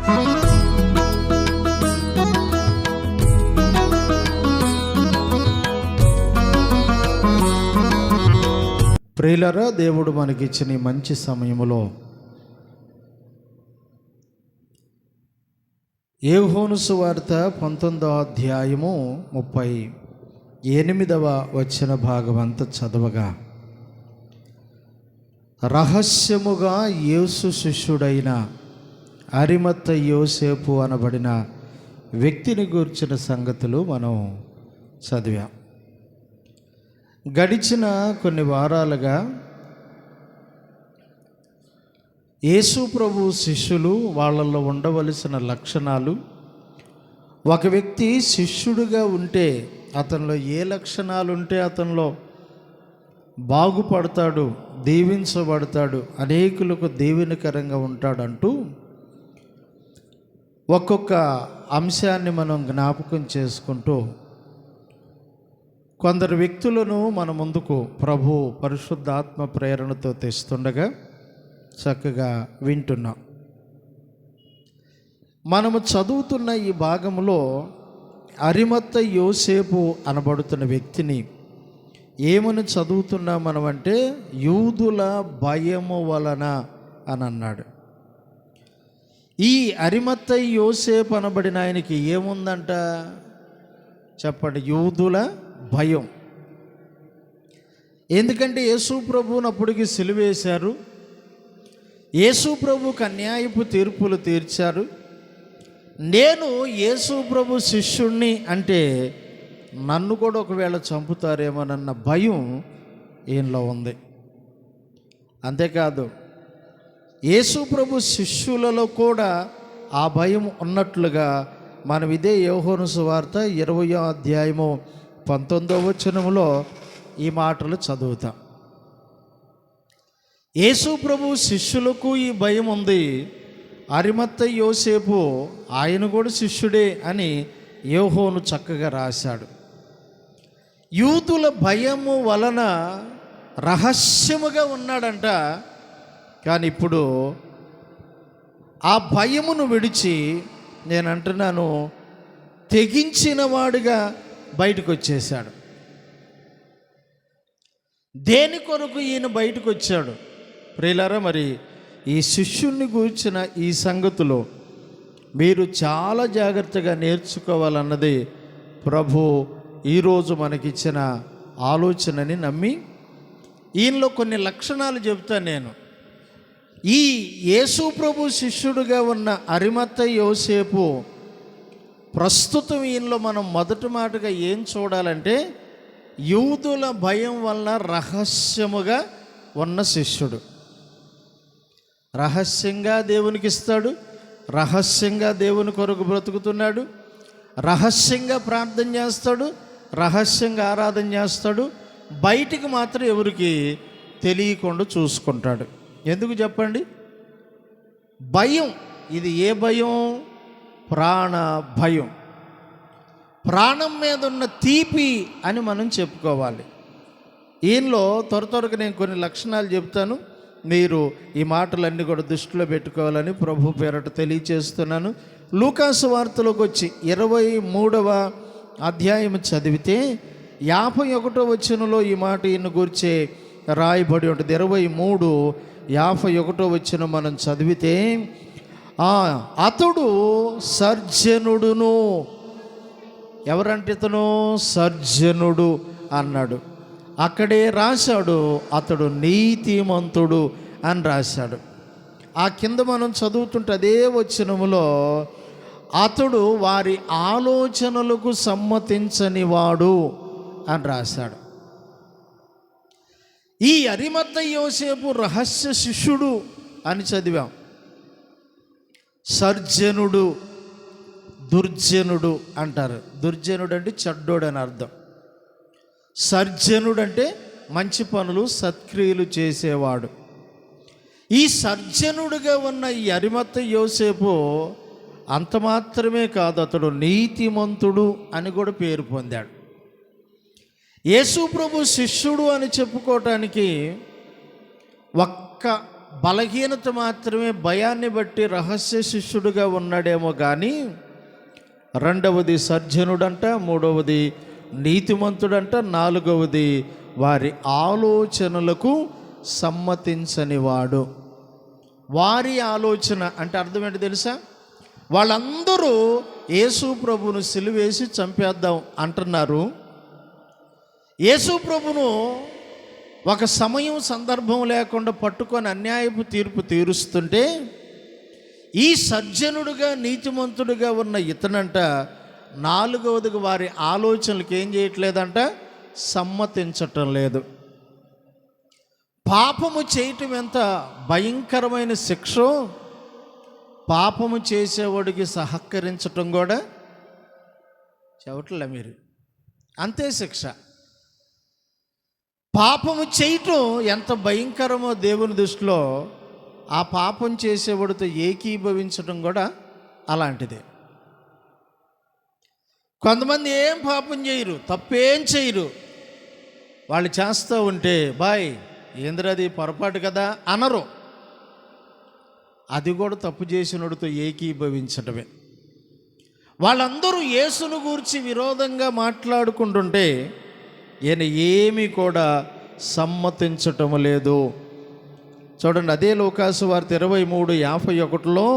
ప్రియులారా, దేవుడు మనకిచ్చిన ఈ మంచి సమయంలో యోహాను సువార్త 19వ అధ్యాయము 38వ వచన భాగం అంతా చదవగా, రహస్యముగా యేసు శిష్యుడైన అరిమత్త యోసేపు అనబడిన వ్యక్తిని గూర్చిన సంగతులు మనం చదివాం. గడిచిన కొన్ని వారాలుగా యేసు ప్రభు శిష్యులు, వాళ్ళల్లో ఉండవలసిన లక్షణాలు, ఒక వ్యక్తి శిష్యుడిగా ఉంటే అతనిలో ఏ లక్షణాలు ఉంటే అతనిలో బాగుపడతాడు, దీవించబడతాడు, అనేకులకు దీవెనకరంగా ఉంటాడంటూ ఒక్కొక్క అంశాన్ని మనం జ్ఞాపకం చేసుకుంటూ కొందరు వ్యక్తులను మన ముందుకు ప్రభు పరిశుద్ధాత్మ ప్రేరణతో తెస్తుండగా చక్కగా వింటున్నాం. మనము చదువుతున్న ఈ భాగంలో అరిమత్త యోసేపు అనబడుతున్న వ్యక్తిని ఏమని చదువుతున్నాం మనమంటే, యూదుల భయము వలన అని అన్నాడు. ఈ అరిమత్త యోసేపు అనబడిన ఆయనకి ఏముందంట చెప్పండి? యూదుల భయం. ఎందుకంటే యేసు ప్రభువును అప్పటికి సిలువేశారు, యేసు ప్రభువుకు అన్యాయపు తీర్పులు తీర్చారు. నేను యేసు ప్రభు శిష్యుణ్ణి అంటే నన్ను కూడా ఒకవేళ చంపుతారేమోనన్న భయం ఈయనలో ఉంది. అంతేకాదు, యేసు ప్రభు శిష్యులలో కూడా ఆ భయం ఉన్నట్లుగా మనం ఇదే యోహాను సువార్త 20వ అధ్యాయము 19వ వచనములో ఈ మాటలు చదువుతాం. యేసు ప్రభు శిష్యులకు ఈ భయం ఉంది. అరిమత్త యోసేపు ఆయన కూడా శిష్యుడే అని యోహాను చక్కగా రాశాడు. యూదుల భయము వలన రహస్యముగా ఉన్నాడంట. కానీ ఇప్పుడు ఆ భయమును విడిచి, నేను అంటున్నాను, తెగించిన వాడిగా బయటకు వచ్చేసాడు. దేని కొరకు ఈయన బయటకు వచ్చాడు? ప్రియులారా, మరి ఈ శిష్యుణ్ణి గూర్చిన ఈ సంగతులు మీరు చాలా జాగ్రత్తగా నేర్చుకోవాలన్నది ప్రభు ఈరోజు మనకిచ్చిన ఆలోచనని నమ్మి ఈయనలో కొన్ని లక్షణాలు చెప్తాను నేను. ఈ యేసు ప్రభు శిష్యుడిగా ఉన్న అరిమత్త యోసేపు ప్రస్తుతం ఈయనలో మనం మొదటి మాటగా ఏం చూడాలంటే, యూదుల భయం వల్ల రహస్యముగా ఉన్న శిష్యుడు. రహస్యంగా దేవునికి ఇస్తాడు, రహస్యంగా దేవుని కొరకు బ్రతుకుతున్నాడు, రహస్యంగా ప్రార్థన చేస్తాడు, రహస్యంగా ఆరాధన చేస్తాడు. బయటికి మాత్రం ఎవరికి తెలియకుండా చూసుకుంటాడు. ఎందుకు చెప్పండి? భయం. ఇది ఏ భయం? ప్రాణ భయం. ప్రాణం మీద ఉన్న తీపి అని మనం చెప్పుకోవాలి. ఈయనలో త్వరగా నేను కొన్ని లక్షణాలు చెప్తాను, మీరు ఈ మాటలన్నీ కూడా దృష్టిలో పెట్టుకోవాలని ప్రభు పేరట తెలియచేస్తున్నాను. లూకాసు వార్తలోకి వచ్చి 23వ అధ్యాయం చదివితే 51వ వచనంలో ఈ మాట ఈయన గురించి రాయబడి ఉంటుంది. 23:51 వచనం మనం చదివితే, అతడు సర్జనుడును. ఎవరంటే ఇతను సర్జనుడు అన్నాడు. అక్కడే రాశాడు అతడు నీతిమంతుడు అని రాశాడు. ఆ కింద మనం చదువుతుంటే అదే వచనములో అతడు వారి ఆలోచనలకు సమ్మతించని వాడు అని రాశాడు. ఈ అరిమత్త యోసేపు రహస్య శిష్యుడు అని చదివాం. సర్జనుడు, దుర్జనుడు అంటారు. దుర్జనుడు అంటే చెడ్డోడు అని అర్థం. సర్జనుడు అంటే మంచి పనులు, సత్క్రియలు చేసేవాడు. ఈ సర్జనుడిగా ఉన్న ఈ అరిమత్త యోసేపు అంత మాత్రమే కాదు, అతడు నీతిమంతుడు అని కూడా పేరు పొందాడు. యేసు ప్రభు శిష్యుడు అని చెప్పుకోవటానికి ఒక్క బలహీనత మాత్రమే, భయాన్ని బట్టి రహస్య శిష్యుడిగా ఉన్నాడేమో కానీ, రెండవది సజ్జనుడంట, మూడవది నీతిమంతుడంట, నాలుగవది వారి ఆలోచనలకు సమ్మతించనివాడు. వారి ఆలోచన అంటే అర్థం ఏంటి తెలుసా? వాళ్ళందరూ యేసు ప్రభువును సిలువేసి చంపేద్దాం అంటున్నారు. యేసు ప్రభును ఒక సమయం సందర్భం లేకుండా పట్టుకొని అన్యాయపు తీర్పు తీరుస్తుంటే, ఈ సజ్జనుడుగా నీతిమంతుడుగా ఉన్న ఇతనంట నాలుగవదిగా వారి ఆలోచనలకు ఏం చేయట్లేదంట, సమ్మతించటం లేదు. పాపము చేయటం ఎంత భయంకరమైన శిక్షో, పాపము చేసేవాడికి సహకరించటం కూడా చెవట్లే మీరు, అంతే శిక్ష. పాపము చేయటం ఎంత భయంకరమో దేవుని దృష్టిలో, ఆ పాపం చేసేవాడితో ఏకీభవించడం కూడా అలాంటిదే. కొంతమంది ఏం పాపం చేయరు, తప్పేం చేయరు, వాళ్ళు చేస్తూ ఉంటే బాయ్ ఏంద్రది పొరపాటు కదా అనరు. అది కూడా తప్పు చేసినోడితో ఏకీభవించటమే. వాళ్ళందరూ యేసును గూర్చి విరోధంగా మాట్లాడుకుంటుంటే ఈయన ఏమీ కూడా సమ్మతించటం లేదు. చూడండి, అదే లూకాసు వార్త 23:51లో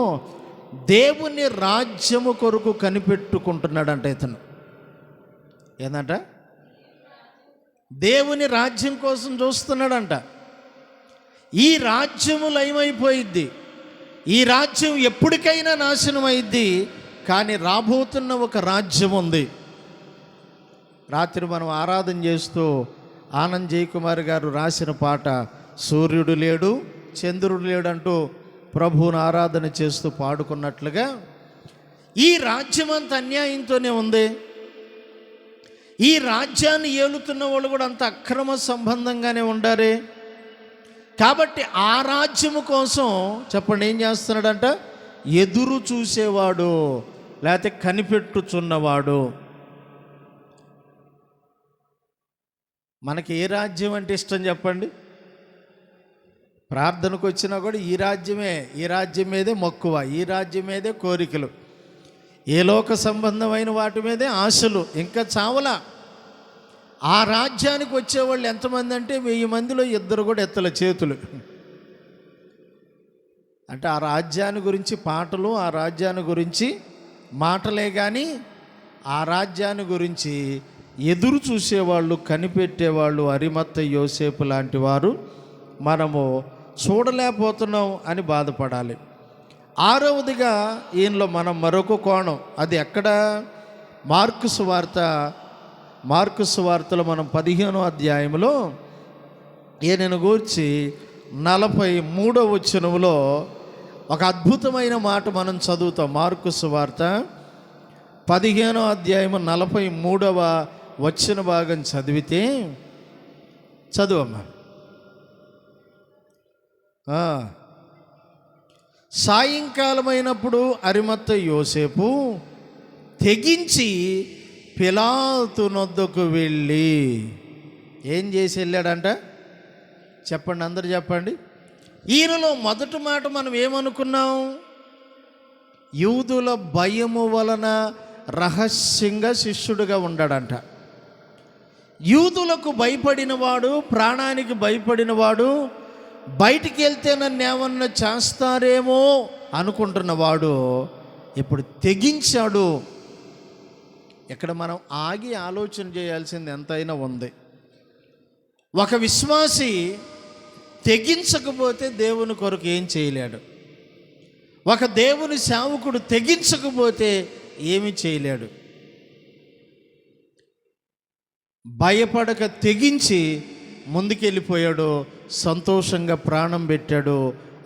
దేవుని రాజ్యము కొరకు కనిపెట్టుకుంటున్నాడంట ఇతను. ఏందంట? దేవుని రాజ్యం కోసం చూస్తున్నాడంట. ఈ రాజ్యము లయమైపోయిద్ది, ఈ రాజ్యం ఎప్పటికైనా నాశనం అయింది, కానీ రాబోతున్న ఒక రాజ్యం ఉంది. రాత్రి మనం ఆరాధన చేస్తూ ఆనంద్ జయకుమార్ గారు రాసిన పాట, సూర్యుడు లేడు చంద్రుడు లేడు అంటూ ప్రభువును ఆరాధన చేస్తూ పాడుకున్నట్లుగా, ఈ రాజ్యం అంత అన్యాయంతోనే ఉంది. ఈ రాజ్యాన్ని ఏలుతున్న వాళ్ళు కూడా అంత అక్రమ సంబంధంగానే ఉండారే. కాబట్టి ఆ రాజ్యము కోసం చెప్పండి ఏం చేస్తున్నాడంట, ఎదురు చూసేవాడు, లేకపోతే కనిపెట్టుచున్నవాడు. మనకి ఏ రాజ్యం అంటే ఇష్టం చెప్పండి? ప్రార్థనకు వచ్చినా కూడా ఈ రాజ్యమే, ఈ రాజ్యం మీదే మక్కువ, ఈ రాజ్యం మీదే కోరికలు, ఏ లోక సంబంధమైన వాటి మీదే ఆశలు, ఇంకా చావలా. ఆ రాజ్యానికి వచ్చేవాళ్ళు ఎంతమంది అంటే 1000 మందిలో 2 కూడా ఎత్తల చేతులు. అంటే ఆ రాజ్యాన్ని గురించి పాటలు, ఆ రాజ్యాన్ని గురించి మాటలే కానీ ఆ రాజ్యాన్ని గురించి ఎదురు చూసేవాళ్ళు, కనిపెట్టేవాళ్ళు అరిమత్త యోసేపు లాంటి వారు మనము చూడలేకపోతున్నాం అని బాధపడాలి. ఆరవదిగా ఈయనలో మనం మరొక కోణం, అది ఎక్కడ? మార్కు సువార్తలో మనం 15వ అధ్యాయంలో ఈయనను గూర్చి 43వ వచనంలో ఒక అద్భుతమైన మాట మనం చదువుతాం. మార్కు సువార్త 15వ అధ్యాయం 43వ వచన భాగం చదివితే, చదువమ్మా. సాయంకాలమైనప్పుడు అరిమత్త యోసేపు తెగించి పిలాతు నొద్దకు వెళ్ళి ఏం చేసి వెళ్ళాడంట? చెప్పండి, అందరూ చెప్పండి. ఈయనలో మొదటి మాట మనం ఏమనుకున్నాం? యూదుల భయము వలన రహస్యంగా శిష్యుడిగా ఉన్నాడంట. యూదులకు భయపడినవాడు, ప్రాణానికి భయపడినవాడు, బయటికి వెళ్తే నన్ను ఏమన్నా చేస్తారేమో అనుకుంటున్నవాడు ఇప్పుడు తెగించాడు. ఇక్కడ మనం ఆగి ఆలోచన చేయాల్సింది ఎంతైనా ఉంది. ఒక విశ్వాసి తెగించకపోతే దేవుని కొరకు ఏం చేయలేడు. ఒక దేవుని సేవకుడు తెగించకపోతే ఏమి చేయలేడు. భయపడక తెగించి ముందుకెళ్ళిపోయాడు, సంతోషంగా ప్రాణం పెట్టాడు.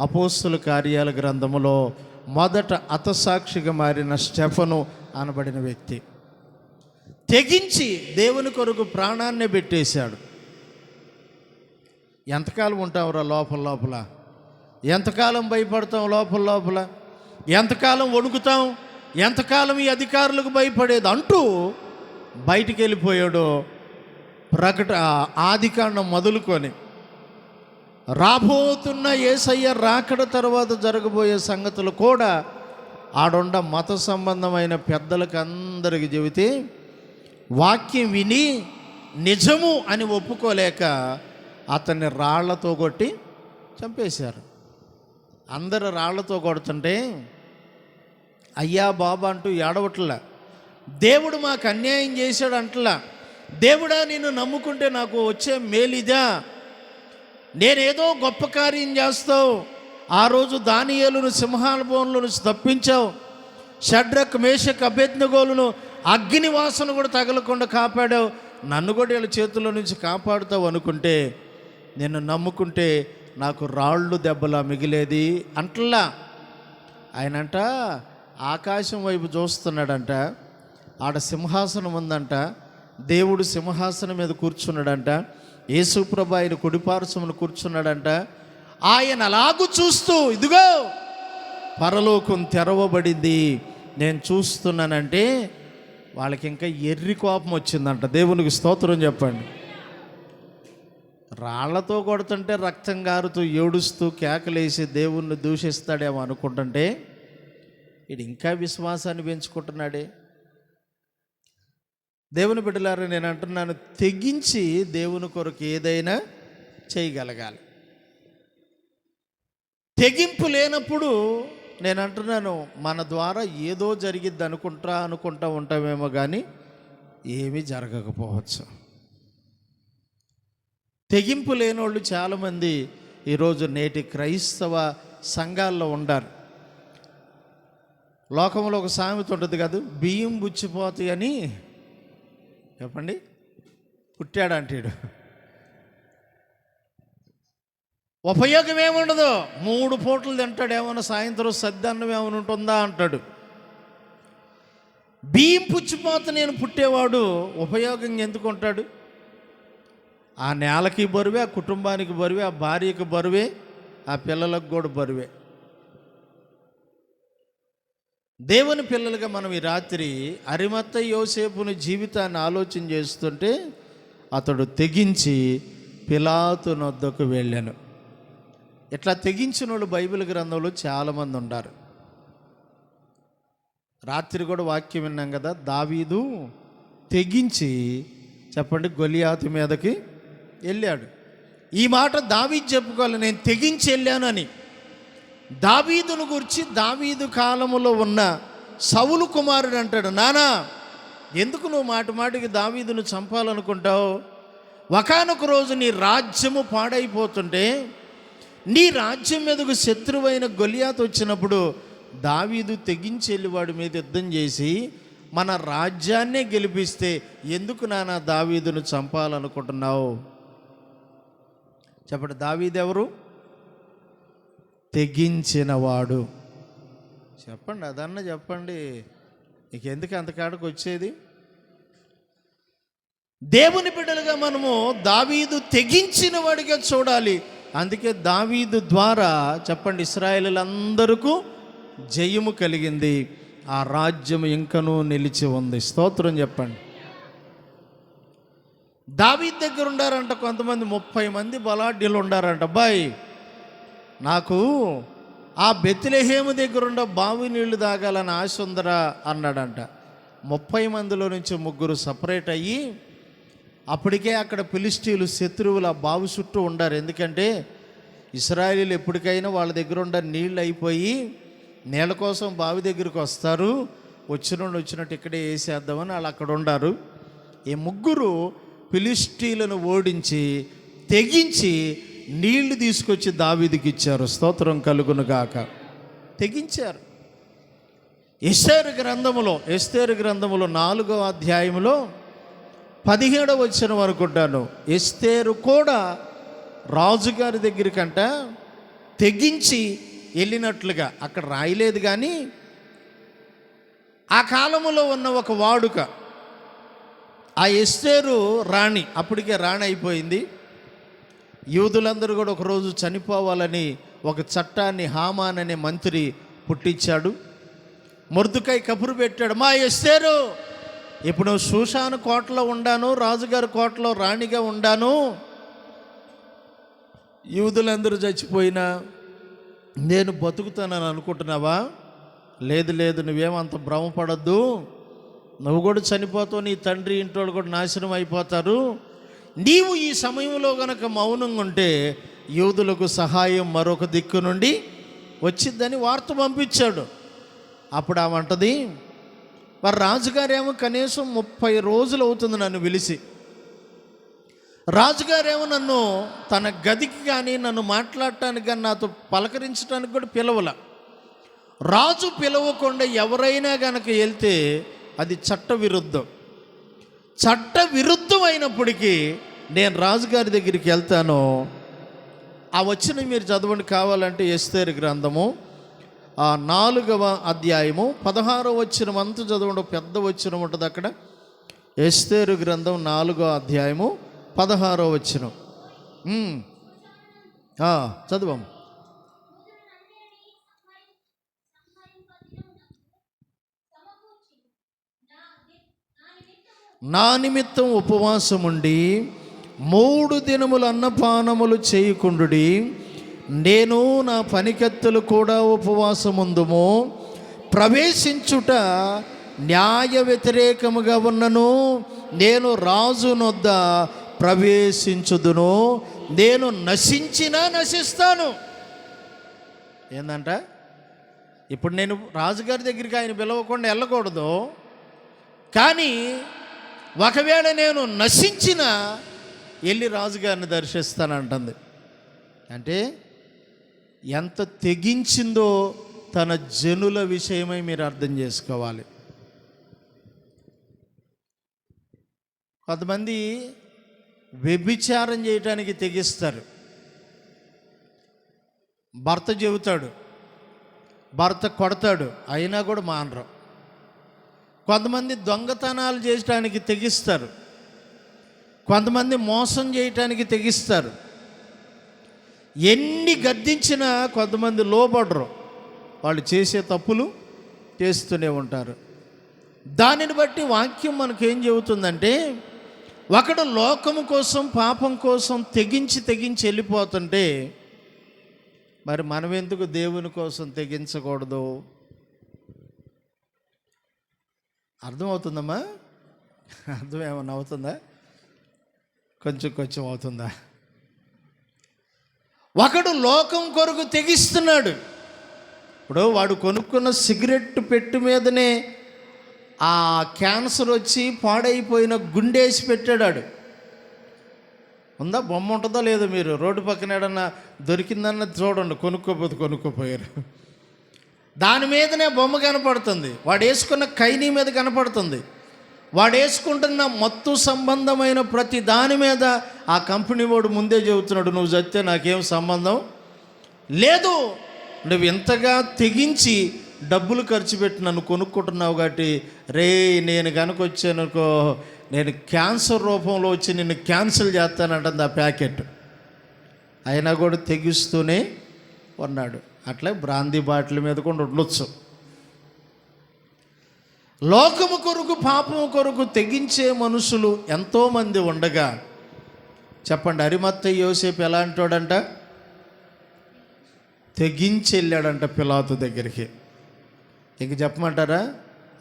అపోస్తుల కార్యాల గ్రంథములో మొదట హతసాక్షిగా మారిన స్టెఫను అనబడిన వ్యక్తి తెగించి దేవుని కొరకు ప్రాణాన్ని పెట్టేశాడు. ఎంతకాలం ఉంటావురా లోపల? ఎంతకాలం భయపడతాం లోపల? ఎంతకాలం వణుకుతాం? ఎంతకాలం ఈ అధికారులకు భయపడేది అంటూ బయటికి వెళ్ళిపోయాడు. ఆదికాండం మొదలుకొని రాబోతున్న యేసయ్య రాకడ తర్వాత జరగబోయే సంగతులు కూడా ఆడుండ మత సంబంధమైన పెద్దలకు అందరికి చెబితే వాక్యం విని నిజము అని ఒప్పుకోలేక అతన్ని రాళ్లతో కొట్టి చంపేశారు. అందరు రాళ్లతో కొడుతుంటే అయ్యా బాబా అంటూ ఏడవట్లా, దేవుడు మాకు అన్యాయం చేశాడు అంటలా, దేవుడా నిన్ను నమ్ముకుంటే నాకు వచ్చే మేలిదా, నేనేదో గొప్ప కార్యం చేస్తావు, ఆ రోజు దానియేలును సింహాల బోన్ల నుంచి తప్పించావు, షడ్రక్ మేషక్ అబేద్నెగోలను అగ్ని వాసన కూడా తగలకుండా కాపాడావు, నన్ను కూడా వీళ్ళ చేతుల్లో నుంచి కాపాడుతావు అనుకుంటే, నిన్ను నమ్ముకుంటే నాకు రాళ్ళు దెబ్బలా మిగిలేది అంటలా. ఆయనంట ఆకాశం వైపు చూస్తున్నాడంట, ఆడ సింహాసనం ఉందంట, దేవుడు సింహాసనం మీద కూర్చున్నాడంట, యేసుప్రభు ఆయన కుడిపార్శ్వమున కూర్చున్నాడంట. ఆయన అలాగూ చూస్తూ ఇదిగో పరలోకం తెరవబడింది నేను చూస్తున్నానంటే వాళ్ళకి ఇంకా ఎర్రి కోపం వచ్చిందంట. దేవునికి స్తోత్రం చెప్పండి. రాళ్లతో కొడుతుంటే రక్తం గారుతూ ఏడుస్తూ కేకలేసి దేవుణ్ణి దూషిస్తాడేమో అనుకుంటుంటే ఇది ఇంకా విశ్వాసాన్ని పెంచుకుంటున్నాడే. దేవుని బిడ్డలారా, నేను అంటున్నాను, తెగించి దేవుని కొరకు ఏదైనా చేయగలగాలి. తెగింపు లేనప్పుడు నేను అంటున్నాను, మన ద్వారా ఏదో జరిగిద్ది అనుకుంటా ఉంటామేమో కానీ ఏమీ జరగకపోవచ్చు. తెగింపు లేనోళ్ళు చాలామంది ఈరోజు నేటి క్రైస్తవ సంఘాల్లో ఉండారు. లోకంలో ఒక సామెత ఉంటుంది కాదు, బియ్యం బుచ్చిపోతాయని చెప్పండి పుట్టాడంటాడు. ఉపయోగం ఏముండదు, 3 పూటలు తింటాడు, ఏమన్నా సాయంత్రం సద్దన్నం ఏమైనా ఉంటుందా అంటాడు. బియ్యం పుచ్చిపోత నేను పుట్టేవాడు ఉపయోగం ఎందుకు ఉంటాడు? ఆ నేలకి బరువే, ఆ కుటుంబానికి బరువే, ఆ భార్యకి బరువే, ఆ పిల్లలకు కూడా బరువే. దేవుని పిల్లలుగా మనం ఈ రాత్రి అరిమత్త యోసేపుని జీవితాన్ని ఆలోచన చేస్తుంటే అతడు తెగించి పిలాతు నొద్దకు వెళ్ళాను. ఇట్లా తెగించిన వాళ్ళు బైబిల్ గ్రంథంలో చాలామంది ఉన్నారు. రాత్రి కూడా వాక్యం విన్నాం కదా, దావీదు తెగించి చెప్పండి గొలియాతు మీదకి వెళ్ళాడు. ఈ మాట దావీదు చెప్పుకోవాలి, నేను తెగించి వెళ్ళాను అని. దావీదును గురించి దావీదు కాలములో ఉన్న సౌలు కుమారుడు అంటాడు, నానా ఎందుకు నువ్వు మాటికి దావీదును చంపాలనుకుంటావు? ఒకానొక రోజు నీ రాజ్యము పాడైపోతుంటే నీ రాజ్యం మీదకు శత్రువైన గొలియాతు వచ్చినప్పుడు దావీదు తెగించి వెళ్ళి వాడి మీద యుద్ధం చేసి మన రాజ్యాన్నే గెలిపిస్తే ఎందుకు నానా దావీదును చంపాలనుకుంటున్నావు? చెప్పండి, దావీదు ఎవరు? తెగించినవాడు. చెప్పండి, అదన్నా చెప్పండి, నీకు ఎందుకు అంతకాడికి వచ్చేది? దేవుని బిడ్డలుగా మనము దావీదు తెగించిన వాడిగా చూడాలి. అందుకే దావీదు ద్వారా చెప్పండి ఇశ్రాయేలీయులందరికీ జయము కలిగింది, ఆ రాజ్యం ఇంకనూ నిలిచి ఉంది. స్తోత్రం చెప్పండి. దావీదు దగ్గర ఉండారంట కొంతమంది, 30 మంది బలాఢ్యులు ఉండారంట. అబ్బాయి నాకు ఆ బెత్లెహేము దగ్గర ఉండ బావి నీళ్లు తాగాలని ఆశ ఉందరా అన్నాడంట. 30 మందిలో నుంచి 3 సపరేట్ అయ్యి అప్పటికే అక్కడ ఫిలిష్తీయులు శత్రువులు ఆ బావి చుట్టూ ఉండారు. ఎందుకంటే ఇశ్రాయేలీయులు ఎప్పటికైనా వాళ్ళ దగ్గర ఉండ నీళ్ళు అయిపోయి నీళ్ళ కోసం బావి దగ్గరికి వస్తారు, వచ్చినట్టు ఇక్కడే వేసేద్దామని వాళ్ళు అక్కడ ఉండారు. ఈ 3 ఫిలిష్తీయులను ఓడించి తెగించి నీళ్లు తీసుకొచ్చి దావీదుకి ఇచ్చారు. స్తోత్రం కలుగును గాక. తెగించారు. ఎస్తేరు గ్రంథములో 4వ అధ్యాయంలో 17వ వచనం అనుకుంటాను, ఎస్తేరు కూడా రాజుగారి దగ్గరికంట తెగించి వెళ్ళినట్లుగా అక్కడ రాయలేదు, కానీ ఆ కాలంలో ఉన్న ఒక వాడుక, ఆ ఎస్తేరు రాణి, అప్పటికే రాణి అయిపోయింది. యూదులందరూ కూడా ఒకరోజు చనిపోవాలని ఒక చట్టాన్ని హామాన్ అనే మంత్రి పుట్టించాడు. మొర్దుకై కబురు పెట్టాడు, మా ఎస్తేరు ఇప్పుడు షూషాను కోటలో ఉండాను, రాజుగారి కోటలో రాణిగా ఉండాను, యూదులందరూ చచ్చిపోయినా నేను బతుకుతానని అనుకుంటున్నావా? లేదు లేదు, నువ్వేమంత భ్రమపడద్దు. నువ్వు కూడా చనిపోతావు, నీ తండ్రి ఇంట్లో కూడా నాశనం అయిపోతారు. నీవు ఈ సమయంలో గనక మౌనంగా ఉంటే యూదులకు సహాయం మరొక దిక్కు నుండి వచ్చిందని వార్త పంపించాడు. అప్పుడు ఆమె అంటది, మరి రాజుగారేమో కనీసం 30 రోజులు అవుతుంది నన్ను పిలిచి. రాజుగారేమో నన్ను తన గదికి కానీ నన్ను మాట్లాడటానికి కానీ నాతో పలకరించడానికి కూడా పిలవల. రాజు పిలవకుండా ఎవరైనా కనుక వెళ్తే అది చట్టవిరుద్ధం. చట్టవిరుద్ధం అయినప్పటికీ నేను రాజుగారి దగ్గరికి వెళ్తాను. ఆ వచ్చిన మీరు చదవండి కావాలంటే ఎస్తేరు గ్రంథము 4వ అధ్యాయము 16వ వచనం అంతా చదవండి. పెద్ద వచనం ఉంటుంది అక్కడ. ఎస్తేరు గ్రంథం 4వ అధ్యాయము 16వ వచనం చదవం. నా నిమిత్తం ఉపవాసముండి 3 దినములు అన్నపానములు చేయకుండుడి. నేను నా పనికత్తెలు కూడా ఉపవాసముందుము. ప్రవేశించుట న్యాయ వ్యతిరేకముగా ఉన్నను నేను రాజు నొద్ద ప్రవేశించుదును. నేను నశించినా నశిస్తాను. ఏందంట? ఇప్పుడు నేను రాజుగారి దగ్గరికి ఆయన పిలవకుండా వెళ్ళకూడదు, కానీ ఒకవేళ నేను నశించిన వెళ్ళి రాజుగారిని దర్శిస్తానంటుంది. అంటే ఎంత తెగించిందో తన జనుల విషయమై మీరు అర్థం చేసుకోవాలి. కొంతమంది వ్యభిచారం చేయటానికి తెగిస్తారు. భర్త చెబుతాడు, భర్త కొడతాడు, అయినా కూడా మానరు. కొంతమంది దొంగతనాలు చేయటానికి తెగిస్తారు. కొంతమంది మోసం చేయటానికి తెగిస్తారు. ఎన్ని గద్దించినా కొంతమంది లోబడరు. వాళ్ళు చేసే తప్పులు చేస్తూనే ఉంటారు. దానిని బట్టి వాక్యం మనకేం చెబుతుందంటే, ఒకడు లోకము కోసం పాపం కోసం తెగించి వెళ్ళిపోతుంటే మరి మనం ఎందుకు దేవుని కోసం తెగించకూడదు? అర్థమవుతుందమ్మా? అర్థం ఏమన్నా అవుతుందా? కొంచెం అవుతుందా? ఒకడు లోకం కొరకు తెగిస్తున్నాడు. ఇప్పుడు వాడు కొనుక్కున్న సిగరెట్ పెట్టు మీదనే ఆ క్యాన్సర్ వచ్చి పాడైపోయిన గుండేసి పెట్టాడు. ఉందా? బొమ్మ ఉంటుందా లేదో? మీరు రోడ్డు పక్కన ఏడన్నా దొరికిందన్న చూడండి. కొనుక్కోపోయారు. దాని మీదనే బొమ్మ కనపడుతుంది. వాడు వేసుకున్న ఖైనీ మీద కనపడుతుంది. వాడు వేసుకుంటున్న మత్తు సంబంధమైన ప్రతి దాని మీద ఆ కంపెనీ వాడు ముందే చెబుతున్నాడు, నువ్వు చస్తే నాకేం సంబంధం లేదు, నువ్వు ఎంతగా తెగించి డబ్బులు ఖర్చు పెట్టి నన్ను కొనుక్కుంటున్నావు కాబట్టి రే నేను కనుక వచ్చానుకో నేను క్యాన్సర్ రూపంలో వచ్చి నిన్ను క్యాన్సిల్ చేస్తానంటుంది ఆ ప్యాకెట్. అయినా కూడా తెగిస్తూనే ఉన్నాడు. అట్లా బ్రాందీ బాటిల్ మీద కూడా ఉండొచ్చు. లోకము కొరకు పాపము కొరకు తెగించే మనుషులు ఎంతోమంది ఉండగా చెప్పండి, అరిమత్తయి యోసేపు ఎలాంటోడంట? తెగించి వెళ్ళాడంట పిలాతు దగ్గరికి. ఇంక చెప్పమంటారా?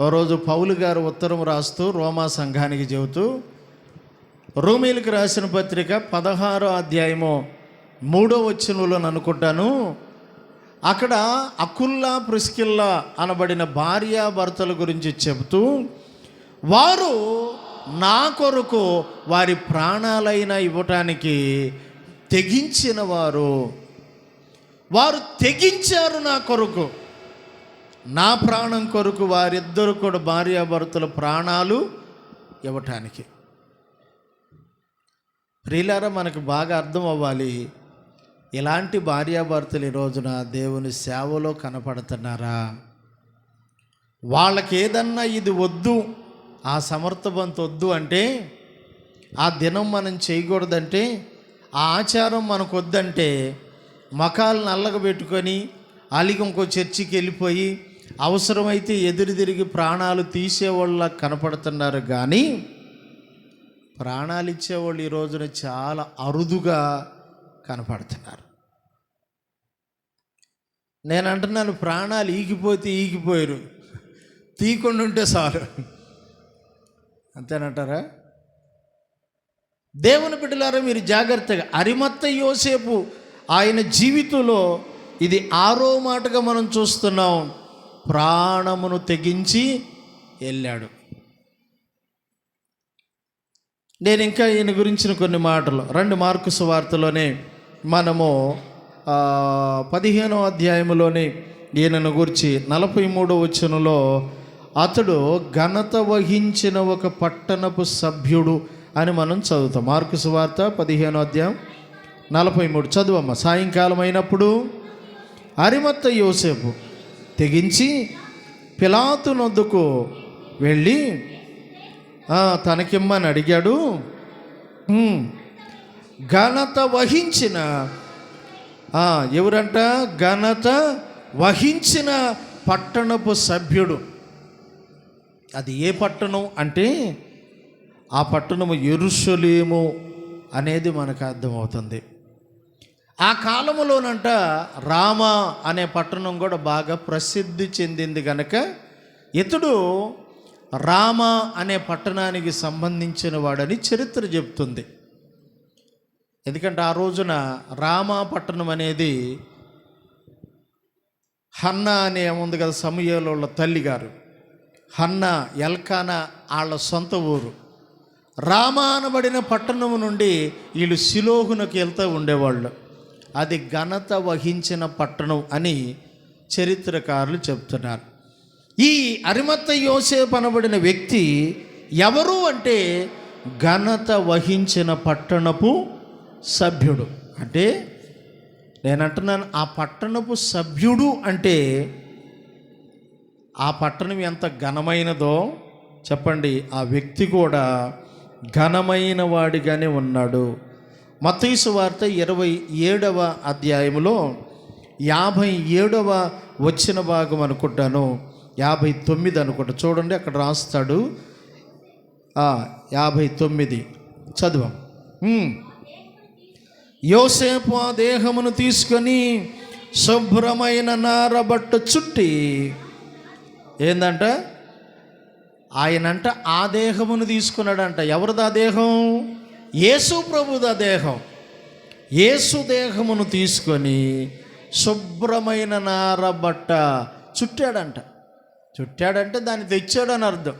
ఓ రోజు పౌలు గారు ఉత్తరం రాస్తూ రోమా సంఘానికి చెబుతూ, రోమీలకు రాసిన పత్రిక 16వ అధ్యాయము 3వ వచనంలో అనుకుంటాను, అక్కడ అకుల్లా ప్రిస్కిల్లా అనబడిన భార్యాభర్తల గురించి చెబుతూ, వారు నా కొరకు వారి ప్రాణాలైనా ఇవ్వటానికి తెగించిన వారు తెగించారు నా కొరకు, నా ప్రాణం కొరకు వారిద్దరు కూడా భార్యాభర్తల ప్రాణాలు ఇవ్వటానికి. ప్రియులారా, మనకు బాగా అర్థం అవ్వాలి, ఇలాంటి భార్యాభర్తలు ఈ రోజున దేవుని సేవలో కనపడుతున్నారా? వాళ్ళకి ఏదన్నా ఇది వద్దు, ఆ సమర్థవంత వద్దు అంటే, ఆ దినం మనం చేయకూడదంటే, ఆ ఆచారం మనకు వద్దంటే మకాలు నల్లగబెట్టుకొని అలిగి ఇంకో చర్చికి వెళ్ళిపోయి అవసరమైతే ఎదురు తిరిగి ప్రాణాలు తీసేవాళ్ళ కనపడుతున్నారు. కానీ ప్రాణాలు ఇచ్చేవాళ్ళు ఈ రోజున చాలా అరుదుగా కనపడుతున్నారు. నేను అంటున్నాను, ప్రాణాలు ఈగిపోతే ఈగిపోయారు, తీయకుండా ఉంటే చాలు. అంతేనంటారా? దేవుని బిడ్డలారా, మీరు జాగ్రత్తగా, అరిమత్త యోసేపు ఆయన జీవితంలో ఇది 6వ మాటగా మనం చూస్తున్నాం. ప్రాణమును తెగించి వెళ్ళాడు. నేను ఇంకా ఈయన గురించిన కొన్ని మాటలు రండి, మార్కు సువార్తలోనే మనము 15వ అధ్యాయంలోనే ఈయనను గురించి 43వ వచనంలో అతడు ఘనత వహించిన ఒక పట్టణపు సభ్యుడు అని మనం చదువుతాం. మార్కు సువార్త 15వ అధ్యాయం 43 చదువమ్మ. సాయంకాలం అయినప్పుడు అరిమత్త యోసేపు తెగించి పిలాతు నొద్దకు వెళ్ళి తనకిమ్మని అడిగాడు. ఘనత వహించిన ఎవరంట? ఘనత వహించిన పట్టణపు సభ్యుడు. అది ఏ పట్టణం అంటే ఆ పట్టణము యెరూషలేము అనేది మనకు అర్థమవుతుంది. ఆ కాలంలోనంట రామా అనే పట్టణం కూడా బాగా ప్రసిద్ధి చెందింది కనుక ఇతడు రామా అనే పట్టణానికి సంబంధించిన వాడని చరిత్ర చెప్తుంది. ఎందుకంటే ఆ రోజున రామా పట్టణం అనేది హన్నా అనే ఉంది కదా, సమూయేలు తల్లిగారు హన్నా, ఎల్కానా వాళ్ళ సొంత ఊరు. రామా అనబడిన పట్టణం నుండి వీళ్ళు షిలోహునకు వెళ్తూ ఉండేవాళ్ళు. అది ఘనత వహించిన పట్టణం అని చరిత్రకారులు చెప్తున్నారు. ఈ అరిమత్త యోసేపు అనబడిన వ్యక్తి ఎవరు అంటే ఘనత వహించిన పట్టణపు సభ్యుడు. అంటే నేనంటున్నాను, ఆ పట్టణపు సభ్యుడు అంటే ఆ పట్టణం ఎంత ఘనమైనదో చెప్పండి, ఆ వ్యక్తి కూడా ఘనమైన వాడిగానే ఉన్నాడు. మత్తయి సువార్త 27వ అధ్యాయంలో 57వ వచ్చిన భాగం అనుకుంటాను, 59 అనుకుంటా, చూడండి అక్కడ రాస్తాడు. 59 చదువు. యోసేపు ఆ దేహమును తీసుకొని శుభ్రమైన నారబట్ట చుట్టి ఏందంట ఆయనంట ఆ దేహమును తీసుకున్నాడంట. ఎవరిదా దేహం? యేసు ప్రభుదా దేహం. యేసు దేహమును తీసుకొని శుభ్రమైన నారబట్ట చుట్టాడంట. చుట్టాడంటే దాన్ని తెచ్చాడని అర్థం.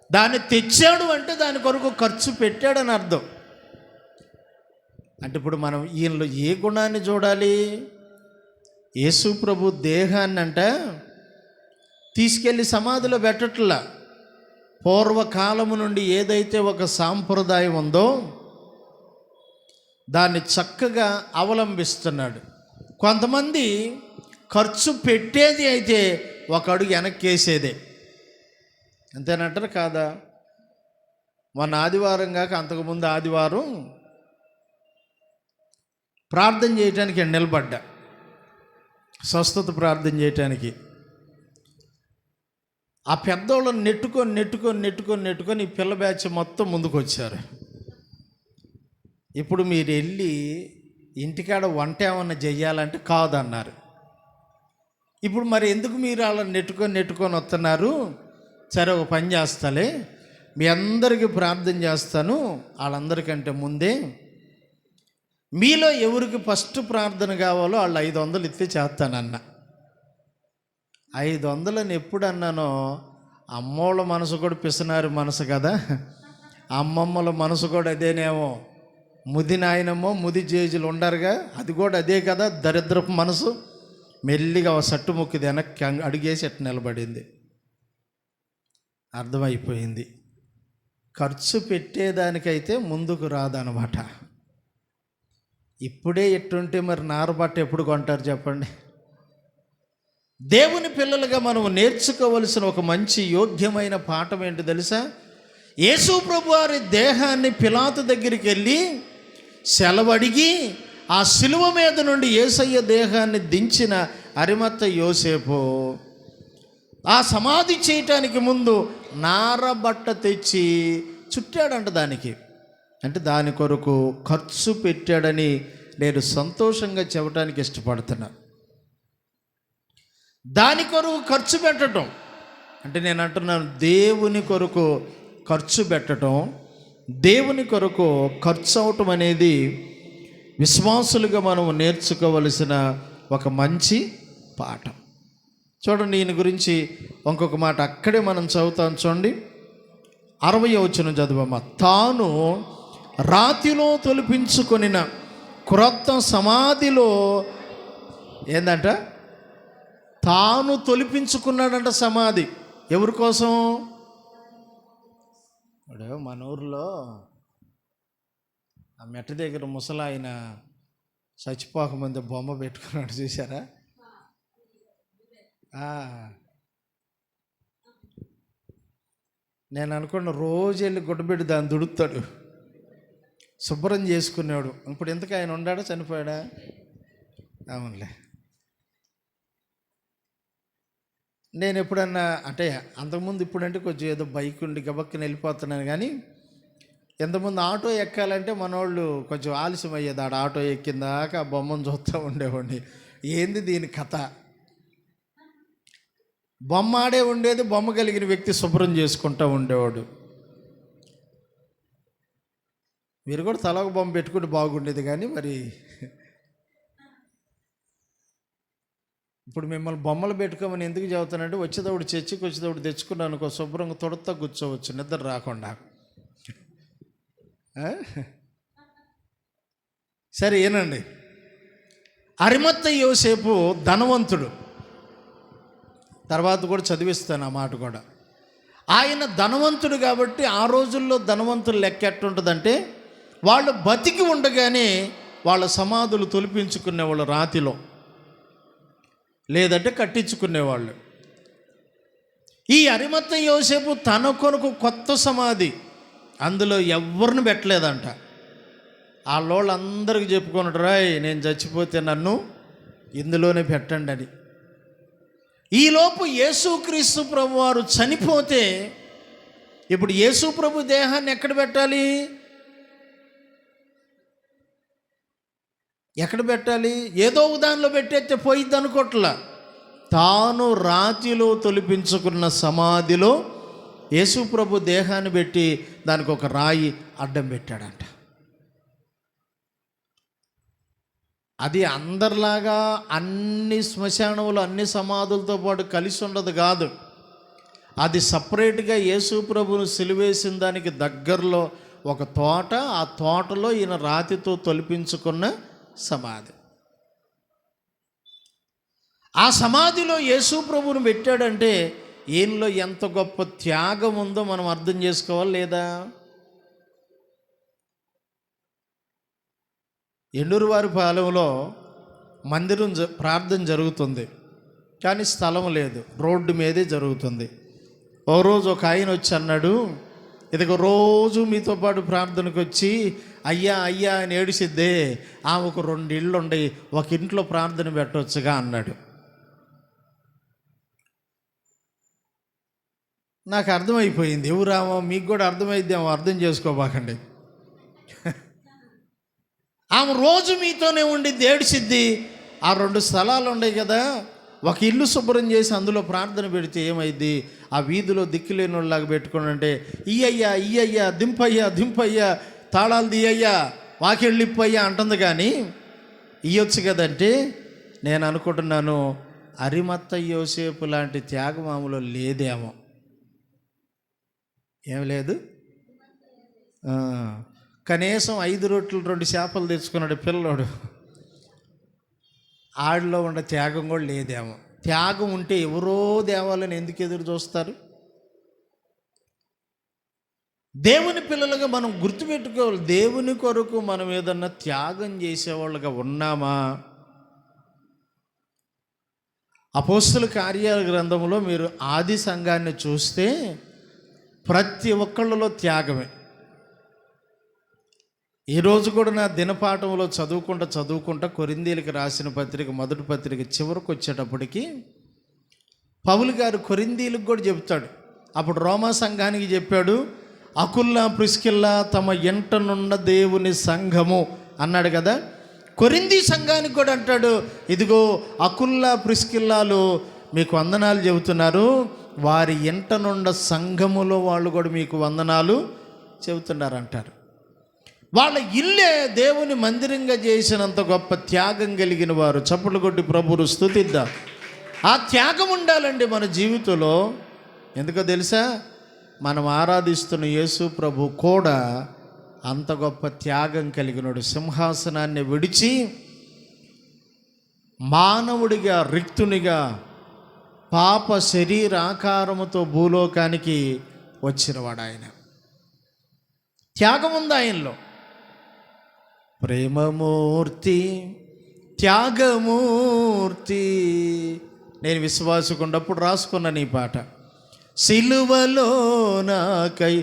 దాన్ని తెచ్చాడు అంటే దాని కొరకు ఖర్చు పెట్టాడని అర్థం. అంటే ఇప్పుడు మనం ఈయనలో ఏ గుణాన్ని చూడాలి? యేసు ప్రభు దేహాన్ని అంట తీసుకెళ్ళి సమాధిలో పెట్టట్లా. పూర్వకాలము నుండి ఏదైతే ఒక సాంప్రదాయం ఉందో దాన్ని చక్కగా అవలంబిస్తున్నాడు. కొంతమంది ఖర్చు పెట్టేది అయితే ఒక అడుగు వెనక్కేసేదే. అంతేనంటారు కాదా? మొన్న ఆదివారం కాక అంతకుముందు ఆదివారం ప్రార్థన చేయటానికి నిలబడ్డా, స్వస్థత ప్రార్థన చేయటానికి. ఆ పెద్దోళ్ళని నెట్టుకొని ఈ పిల్ల బ్యాచ్ మొత్తం ముందుకు వచ్చారు. ఇప్పుడు మీరు వెళ్ళి ఇంటికాడ వంట ఏమన్నా చెయ్యాలంటే కాదన్నారు. ఇప్పుడు మరి ఎందుకు మీరు వాళ్ళని నెట్టుకొని వస్తున్నారు? సరే ఒక పని చేస్తాలే, మీ అందరికీ ప్రార్థన చేస్తాను. వాళ్ళందరికంటే ముందే మీలో ఎవరికి ఫస్ట్ ప్రార్థన కావాలో వాళ్ళు 500 ఇస్తే చేస్తానన్న. 500 ఎప్పుడు అన్నానో, అమ్మోళ్ళ మనసు కూడా పిసనారు మనసు కదా, అమ్మమ్మల మనసు కూడా అదేనేమో. ముది నాయనమ్మో ముది జేజులు ఉండరుగా, అది కూడా అదే కదా దరిద్రపు మనసు. మెల్లిగా సట్టు ముక్కిది వెనక్కి అడిగేసి అట్టు నిలబడింది. అర్థమైపోయింది, ఖర్చు పెట్టేదానికైతే ముందుకు రాదనమాట. ఇప్పుడే ఎట్టుంటే మరి నారబట్ట ఎప్పుడు కొంటారు చెప్పండి? దేవుని పిల్లలుగా మనం నేర్చుకోవలసిన ఒక మంచి యోగ్యమైన పాఠం ఏంటి తెలుసా? యేసు ప్రభు వారి దేహాన్ని పిలాతు దగ్గరికి వెళ్ళి సెలవడిగి ఆ సిలువ మీద నుండి యేసయ్య దేహాన్ని దించిన అరిమత్త యోసేపు ఆ సమాధి చేయటానికి ముందు నారబట్ట తెచ్చి చుట్టాడంట దానికి. అంటే దాని కొరకు ఖర్చు పెట్టాడని నేను సంతోషంగా చెప్పడానికి ఇష్టపడుతున్నా. దాని కొరకు ఖర్చు పెట్టడం అంటే నేను అంటున్నాను, దేవుని కొరకు ఖర్చు పెట్టడం, దేవుని కొరకు ఖర్చు అవటం అనేది విశ్వాసులుగా మనం నేర్చుకోవలసిన ఒక మంచి పాఠం. చూడండి, ఈయన గురించి ఇంకొక మాట అక్కడే మనం చదువుతాం. చూడండి, 60వ వచనం చదువమ్మ. తాను రాతిలో తొలిపించుకొనిన క్రొత్త సమాధిలో ఏందంట, తాను తొలిపించుకున్నాడంట సమాధి. ఎవరి కోసం? ఇప్పుడు మన ఊర్లో ఆ మెట్ట దగ్గర ముసలాయన చచ్చిపోకముందు బొమ్మ పెట్టుకున్నాడు, చూసారా? నేను అనుకున్న రోజు వెళ్ళి గుడ్డబెట్టి దాన్ని దుడుతాడు, శుభ్రం చేసుకున్నాడు. ఇప్పుడు ఎందుకు ఆయన ఉన్నాడా, చనిపోయాడా? అవునులే. నేను ఎప్పుడన్నా అంటే అంతకుముందు ఇప్పుడంటే కొంచెం ఏదో బైక్ ఉండి గబక్కని వెళ్ళిపోతున్నాను, కానీ ఎంతమంది ఆటో ఎక్కాలంటే మనోళ్ళు కొంచెం ఆలస్యం అయ్యేది. ఆడ ఆటో ఎక్కిందాక ఆ బొమ్మను చూస్తూ ఉండేవాడిని. ఏంది దీని కథ? బొమ్మ ఆడే ఉండేది, బొమ్మ కలిగిన వ్యక్తి శుభ్రం చేసుకుంటూ ఉండేవాడు. మీరు కూడా తల ఒక బొమ్మ పెట్టుకుంటే బాగుండేది, కానీ మరి ఇప్పుడు మిమ్మల్ని బొమ్మలు పెట్టుకోమని ఎందుకు చెబుతానంటే, వచ్చేటప్పుడు చర్చికి వచ్చేటప్పుడు తెచ్చుకున్నాను అనుకో, శుభ్రంగా తొడతా కూర్చోవచ్చు నిద్ర రాకుండా. సరే ఏనండి, అరిమత్తయి యోసేపు ధనవంతుడు. తర్వాత కూడా చదివిస్తాను ఆ మాట కూడా. ఆయన ధనవంతుడు కాబట్టి ఆ రోజుల్లో ధనవంతులు లెక్క ఎట్టుంటుందంటే, వాళ్ళు బతికి ఉండగానే వాళ్ళ సమాధులు తొలిపించుకునేవాళ్ళు రాతిలో, లేదంటే కట్టించుకునేవాళ్ళు. ఈ అరిమత్తయి యోసేపు తన కొరకు కొత్త సమాధి, అందులో ఎవరిని పెట్టలేదంట. వాళ్ళందరికీ చెప్పుకున్నాడు, రాయ్ నేను చచ్చిపోతే నన్ను ఇందులోనే పెట్టండి అని. ఈలోపు యేసుక్రీస్తు ప్రభు వారు చనిపోతే ఇప్పుడు యేసు ప్రభు దేహాన్ని ఎక్కడ పెట్టాలి? ఎక్కడ పెట్టాలి? ఏదో దానిలో పెట్టేస్తే పోయిద్ది అనుకోట్లా. తాను రాతిలో తొలిపించుకున్న సమాధిలో యేసు ప్రభు దేహాన్ని పెట్టి దానికి ఒక రాయి అడ్డం పెట్టాడంట. అది అందరిలాగా అన్ని శ్మశానములు అన్ని సమాధులతో పాటు కలిసి ఉండదు కాదు. అది సపరేట్గా యేసు ప్రభువును సిలువేసిన దానికి దగ్గరలో ఒక తోట, ఆ తోటలో ఈయన రాతితో తొలిపించుకున్న సమాధి. ఆ సమాధిలో యేసు ప్రభువును పెట్టాడంటే ఈయనలో ఎంత గొప్ప త్యాగం ఉందో మనం అర్థం చేసుకోవాలి లేదా? ఎండూరువారి పాలెంలో మందిరం ప్రార్థన జరుగుతుంది, కానీ స్థలం లేదు, రోడ్డు మీదే జరుగుతుంది. ఓ రోజు ఒక ఆయన వచ్చి అన్నాడు, ఇదిగో రోజు మీతో పాటు ప్రార్థనకు వచ్చి అయ్యా అయ్యా అని ఏడిసిద్దే, ఒక 2 ఇళ్ళు ఉండి ఒక ఇంట్లో ప్రార్థన పెట్టవచ్చుగా అన్నాడు. నాకు అర్థమైపోయింది, ఎవరామో మీకు కూడా అర్థమైద్దేమో, అర్థం చేసుకోబాకండి. ఆమె రోజు మీతోనే ఉండి ఏడిసిద్ది, ఆ 2 స్థలాలు ఉన్నాయి కదా, ఒక ఇల్లు శుభ్రం చేసి అందులో ప్రార్థన పెడితే ఏమైద్ది? ఆ వీధిలో దిక్కులేని వాళ్ళలాగా పెట్టుకుని అంటే ఇయ్యయ్యా ఇయ్యయ్యా దింపయ్యా దింపయ్యా తాళాలు తీయ్యా వాకిళ్ళిప్పయ్యా అంటుంది, కానీ ఇయ్యొచ్చు కదంటే నేను అనుకుంటున్నాను అరిమత్తయి యోసేపు లాంటి త్యాగమాములో లేదేమో. ఏం లేదు, కనీసం 5 రొట్టెలు 2 చేపలు తెచ్చుకున్నాడు పిల్లోడు. ఆడిలో ఉన్న త్యాగం కూడా లేదేమో. త్యాగం ఉంటే ఎవరో దేవాలని ఎందుకు ఎదురు చూస్తారు? దేవుని పిల్లలుగా మనం గుర్తుపెట్టుకోవాలి, దేవుని కొరకు మనం ఏదన్నా త్యాగం చేసేవాళ్ళుగా ఉన్నామా? అపోస్తలుల కార్యాల గ్రంథంలో మీరు ఆది సంఘాన్ని చూస్తే ప్రతి ఒక్కళ్ళలో త్యాగమే. ఈరోజు కూడా నా దినపాఠంలో చదువుకుంటా కొరింథీయులకు రాసిన పత్రిక మొదటి పత్రిక చివరికి వచ్చేటప్పటికి పౌలు గారు కొరింథీయులకు కూడా చెప్తాడు. అప్పుడు రోమా సంఘానికి చెప్పాడు, అకుల్లా ప్రిస్కిల్లా తమ ఎంటనున్న దేవుని సంఘము అన్నాడు కదా. కొరింథీ సంఘానికి కూడా అంటాడు, ఇదిగో అకుల్లా ప్రిస్కిల్లాలు మీకు వందనాలు చెబుతున్నారు, వారి ఇంట నుండి సంఘములో వాళ్ళు కూడా మీకు వందనాలు చెబుతున్నారు అంటారు. వాళ్ళ ఇల్లే దేవుని మందిరంగా చేసినంత గొప్ప త్యాగం కలిగిన వారు. చప్పట్లు కొట్టి ప్రభువును స్తుతిద్దాం. ఆ త్యాగం ఉండాలండి మన జీవితంలో. ఎందుకో తెలుసా, మనం ఆరాధిస్తున్న యేసు ప్రభు కూడా అంత గొప్ప త్యాగం కలిగినోడు. సింహాసనాన్ని విడిచి మానవుడిగా, రిక్తునిగా, పాప శరీర ఆకారముతో భూలోకానికి వచ్చినవాడు ఆయన. త్యాగం ఉంది ఆయనలో. ప్రేమమూర్తి, త్యాగమూర్తి. నేను విశ్వాసకున్నప్పుడు రాసుకున్నాను ఈ పాట. సిలువలో నాకై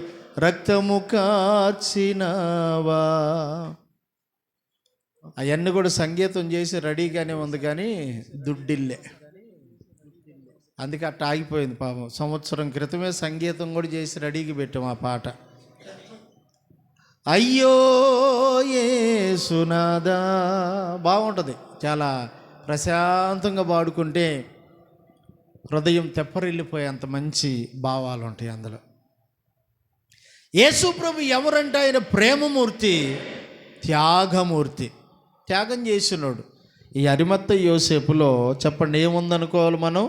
రక్తము కార్చినావా. అవన్నీ కూడా సంగీతం చేసి రెడీగానే ఉంది, కానీ దుడ్డిల్లే, అందుకే అట్ట ఆగిపోయింది పాపం. సంవత్సరం క్రితమే సంగీతం కూడా చేసి రెడీకి పెట్టాం ఆ పాట. అయ్యో యేసునాదా బాగుంటుంది, చాలా ప్రశాంతంగా పాడుకుంటే హృదయం తెప్పరిల్లిపోయేంత మంచి భావాలు ఉంటాయి అందులో. యేసు ప్రభు ఎవరంటే ఆయన ప్రేమమూర్తి, త్యాగమూర్తి. త్యాగం చేసినాడు. ఈ అరిమత్తయి యోసేపులో చెప్పండి ఏముందనుకోవాలి మనం?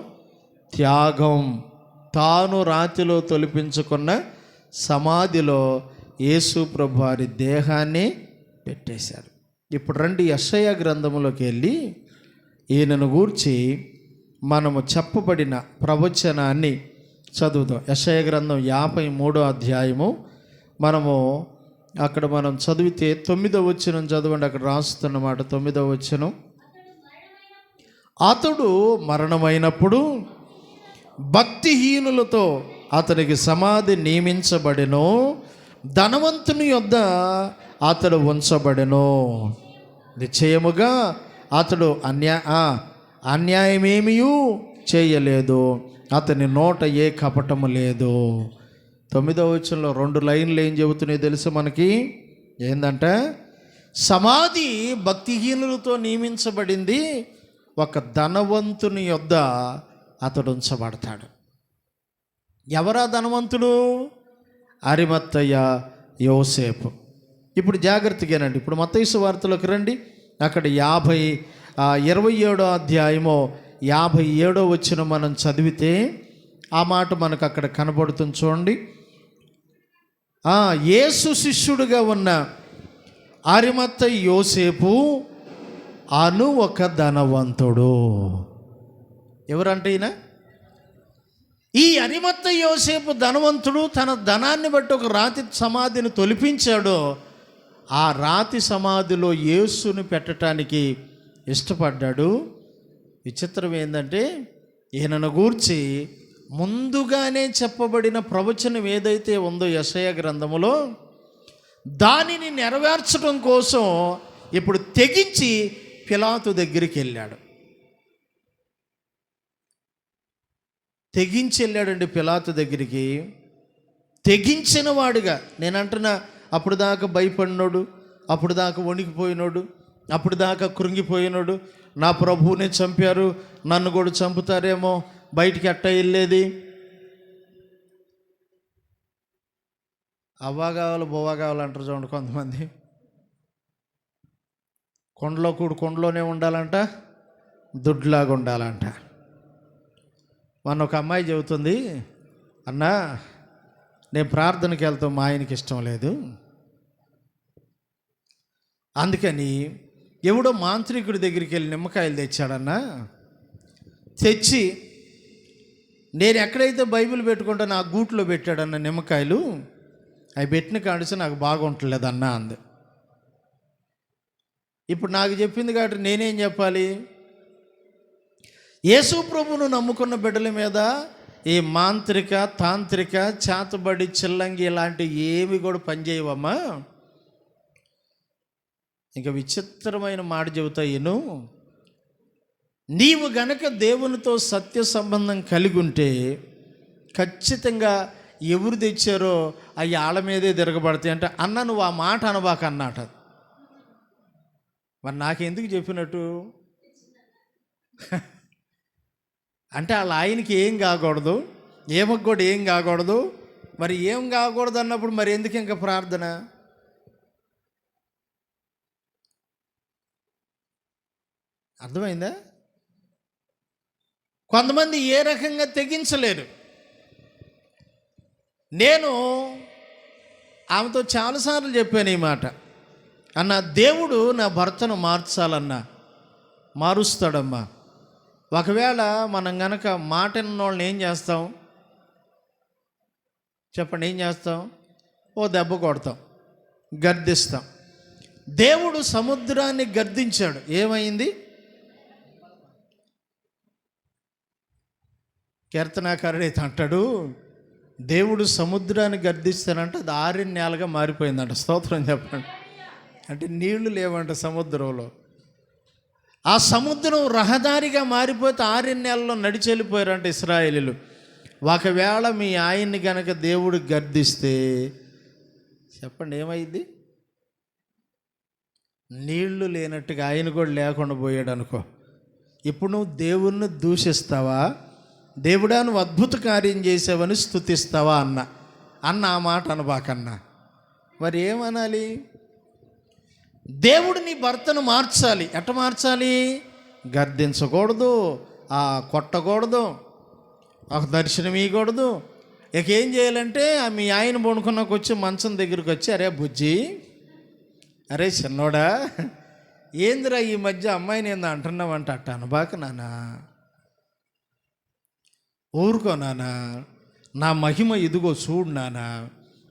త్యాగం. తాను రాతిలో తొలిపించుకున్న సమాధిలో యేసు ప్రభు వారి దేహాన్ని పెట్టేశారు. ఇప్పుడు రండి యెషయా గ్రంథంలోకి వెళ్ళి ఈయనను గూర్చి మనము చెప్పబడిన ప్రవచనాన్ని చదువుతాం. యెషయా గ్రంథం 53వ అధ్యాయము మనం చదివితే 9వ వచనం చదవండి. అక్కడ రాస్తున్నమాట 9వ వచనం. అతడు మరణమైనప్పుడు భక్తిహీనులతో అతనికి సమాధి నియమించబడెను, ధనవంతుని యొద్ద అతడు ఉంచబడెను. నిశ్చయముగా అతడు అన్యాయమేమీ చేయలేదు, అతని నోట ఏ కపటము లేదు. 9వ వచనంలో 2 లైన్లు ఏం చెబుతున్నాయో తెలుసు మనకి. ఏంటంటే సమాధి భక్తిహీనులతో నియమించబడింది, ఒక ధనవంతుని యొద్ద అతడు ఉంచబడతాడు. ఎవరా ధనవంతుడు? అరిమత్తయ్య యోసేపు. ఇప్పుడు జాగ్రత్తగానండి. ఇప్పుడు మత్తయి సువార్తలోకి రండి. అక్కడ 27వ అధ్యాయము 57వ వచనం మనం చదివితే ఆ మాట మనకు అక్కడ కనబడుతుంది. చూడండి. యేసు శిష్యుడిగా ఉన్న అరిమత్తయి యోసేపు అను ఒక ధనవంతుడు. ఎవరంటే ఈయన? ఈ అరిమత్తయి యోసేపు ధనవంతుడు. తన ధనాన్ని బట్టి ఒక రాతి సమాధిని తొలిపించాడు. ఆ రాతి సమాధిలో యేసుని పెట్టడానికి ఇష్టపడ్డాడు. విచిత్రం ఏంటంటే ఈయనను గూర్చి ముందుగానే చెప్పబడిన ప్రవచనం ఏదైతే ఉందో యెషయా గ్రంథములో, దానిని నెరవేర్చడం కోసం ఇప్పుడు తెగించి పిలాతు దగ్గరికి వెళ్ళాడు. తెగించి వెళ్ళాడండి పిలాతు దగ్గరికి. తెగించిన వాడుగా, నేనంటున్నా, అప్పుడు దాకా భయపడినోడు, అప్పుడు దాకా వణికిపోయినోడు, అప్పుడు దాకా కృంగిపోయినోడు, నా ప్రభువుని చంపారు, నన్ను కూడా చంపుతారేమో, బయటికి అట్ట వెళ్ళేది. అవ్వా కావాలి బొవ్వా కావాలంటారు చూడండి కొంతమంది. కొండలో కొండలోనే ఉండాలంట, దుడ్లాగా ఉండాలంట. మొన్న ఒక అమ్మాయి చెబుతుంది, అన్నా నేను ప్రార్థనకి వెళ్తాం, మా ఆయనకి ఇష్టం లేదు, అందుకని ఎవడో మాంత్రికుడి దగ్గరికి వెళ్ళి నిమ్మకాయలు తెచ్చాడన్నా, తెచ్చి నేను ఎక్కడైతే బైబిల్ పెట్టుకుంటా నా గూట్లో పెట్టాడన్న నిమ్మకాయలు, అవి పెట్టిన కాడిసి నాకు బాగుంటలేదన్నా అంది. ఇప్పుడు నాకు చెప్పింది కాబట్టి నేనేం చెప్పాలి? యేసు ప్రభువును నమ్ముకున్న బిడ్డల మీద ఈ మాంత్రిక, తాంత్రిక, చేతబడి, చిల్లంగి ఇలాంటివి ఏవి కూడా పనిచేయవమ్మా. ఇంకా విచిత్రమైన మాట చెబుతాయిను, నీవు గనక దేవునితో సత్య సంబంధం కలిగి ఉంటే ఖచ్చితంగా ఎవరు తెచ్చారో అవి ఆళ్ళ మీదే తిరగబడతాయి అంటే, అన్న నువ్వు ఆ మాట అనబాక అన్నట. మరి నాకెందుకు చెప్పినట్టు? అంటే వాళ్ళ ఆయనకి ఏం కాకూడదు, ఏమకు కూడా ఏం కాకూడదు. మరి ఏం కాకూడదు అన్నప్పుడు మరి ఎందుకు ఇంకా ప్రార్థన? అర్థమైందా? కొంతమంది ఏ రకంగా తెగించలేరు. నేను ఆమెతో చాలాసార్లు చెప్పాను ఈ మాట. అన్న, దేవుడు నా భర్తను మార్చాలన్నా మారుస్తాడమ్మా. ఒకవేళ మనం గనక మాట విన్నోళ్ళని ఏం చేస్తాం చెప్పండి? ఏం చేస్తాం? ఓ దెబ్బ కొడతాం, గర్దిస్తాం. దేవుడు సముద్రాన్ని గర్దించాడు, ఏమైంది? కీర్తనాకారుడైతే అంటాడు, దేవుడు సముద్రాన్ని గర్దిస్తానంటే అది ఆరిన నేలగా మారిపోయిందంట. స్తోత్రం చెప్పండి. అంటే నీళ్లు లేవంట సముద్రంలో. ఆ సముద్రం రహదారిగా మారిపోతే ఆరిన నేలలో నడిచి వెళ్ళిపోయారంట ఇశ్రాయేలీయులు. ఒకవేళ మీ ఆయన్ని గనక దేవుడు గర్దిస్తే చెప్పండి ఏమైంది? నీళ్లు లేనట్టుగా ఆయన కూడా లేకుండా పోయాడు అనుకో. ఇప్పుడు నువ్వు దేవుణ్ణి దూషిస్తావా, దేవుడా నువ్వు అద్భుత కార్యం చేసావని స్తుతిస్తావా అన్న ఆ మాట అనబాకన్నా. మరి ఏమనాలి? దేవుడు నీ భర్తను మార్చాలి. ఎట్ట మార్చాలి? గర్దించకూడదు, కొట్టకూడదు, ఒక దర్శనం ఇవ్వకూడదు. ఇక ఏం చేయాలంటే మీ ఆయన పడుకున్నాక వచ్చి మంచం దగ్గరికి వచ్చి, అరే బుజ్జి, అరే చిన్నోడా, ఏందిరా ఈ మధ్య అమ్మాయిని ఏందో అంటున్నావంట అట్ట అనబాక నానా, ఊరుకో నానా, నా మహిమ ఇదిగో చూడు నానా,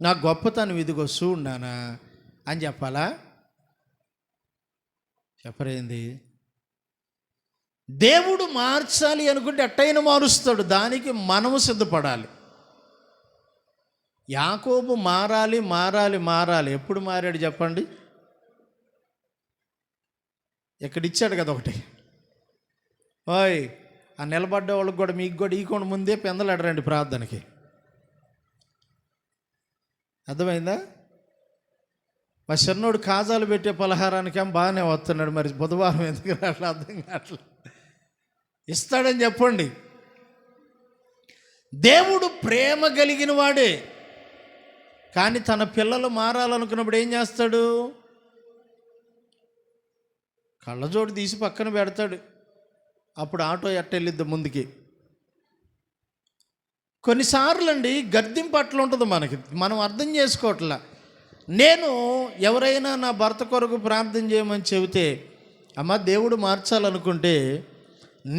నా గొప్పతనం ఇదిగో చూడు నానా అని చెప్పాలా? చెప్పరేంది? దేవుడు మార్చాలి అనుకుంటే ఎట్టయినా మారుస్తాడు. దానికి మనము సిద్ధపడాలి. యాకోబు మారాలి మారాలి మారాలి. ఎప్పుడు మారాడు చెప్పండి? ఇక్కడ ఇచ్చాడు కదా ఒకటి, ఓయ్ ఆ నిలబడ్డ వాళ్ళకి కూడా మీకు కూడా ఈకోండి ముందే పెందలాడరండి ప్రార్థనకి. అర్థమైందా? మా చిన్నోడు కాజాలు పెట్టే పలహారానికి ఏం బాగానే వస్తున్నాడు, మరి బుధవారం ఎందుకు అట్లా అర్థం కావట్లా. ఇస్తాడని చెప్పండి. దేవుడు ప్రేమ కలిగిన వాడే, కానీ తన పిల్లలు మారాలనుకున్నప్పుడు ఏం చేస్తాడు? కళ్ళజోడు తీసి పక్కన పెడతాడు. అప్పుడు ఆటో ఎట్టెళ్ళిద్ది ముందుకి. కొన్నిసార్లు అండి గర్దింపు అట్లా ఉంటుంది మనకి, మనం అర్థం చేసుకోవట్లా. నేను ఎవరైనా నా భర్త కొరకు ప్రార్థన చేయమని చెబితే, అమ్మ దేవుడు మార్చాలనుకుంటే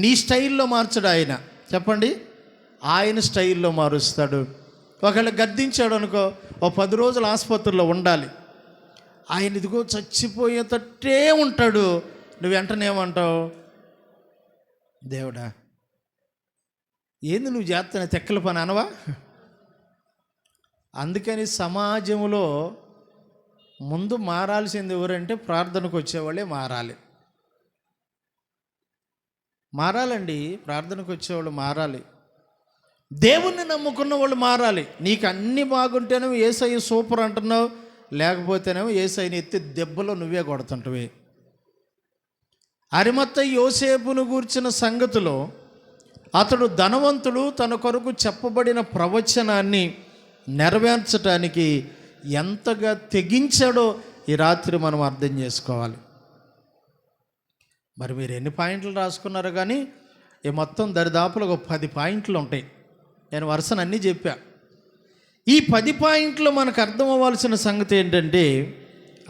నీ స్టైల్లో మార్చడు ఆయన. చెప్పండి, ఆయన స్టైల్లో మారుస్తాడు. ఒకవేళ గద్దించాడు అనుకో, ఓ 10 రోజులు ఆసుపత్రిలో ఉండాలి. ఆయన ఇదిగో చచ్చిపోయేటట్టే ఉంటాడు. నువ్వు వెంటనే ఏమంటావు? దేవుడా ఏంది నువ్వు చేస్తున్న తెక్కల పని అనవా? అందుకని సమాజంలో ముందు మారాల్సింది ఎవరంటే ప్రార్థనకు వచ్చేవాళ్ళే మారాలండి. ప్రార్థనకు వచ్చేవాళ్ళు మారాలి. దేవుణ్ణి నమ్ముకున్న వాళ్ళు మారాలి. నీకు అన్నీ బాగుంటేనేమో యేసయ్య సూపర్ అంటున్నావు, లేకపోతేనేమో యేసయ్యని ఎత్తి దెబ్బలో నువ్వే కొడుతుంటవి. అరిమత్తయి యోసేపును గూర్చిన సంగతిలో అతడు ధనవంతుడు, తన కొరకు చెప్పబడిన ప్రవచనాన్ని నెరవేర్చడానికి ఎంతగా తెగించాడో ఈ రాత్రి మనం అర్థం చేసుకోవాలి. మరి మీరు ఎన్ని పాయింట్లు రాసుకున్నారు? కానీ ఈ మొత్తం దరిదాపులు ఒక 10 పాయింట్లు ఉంటాయి. నేను వరుసను అన్నీ చెప్పా. ఈ 10 పాయింట్లు మనకు అర్థం అవ్వాల్సిన సంగతి ఏంటంటే,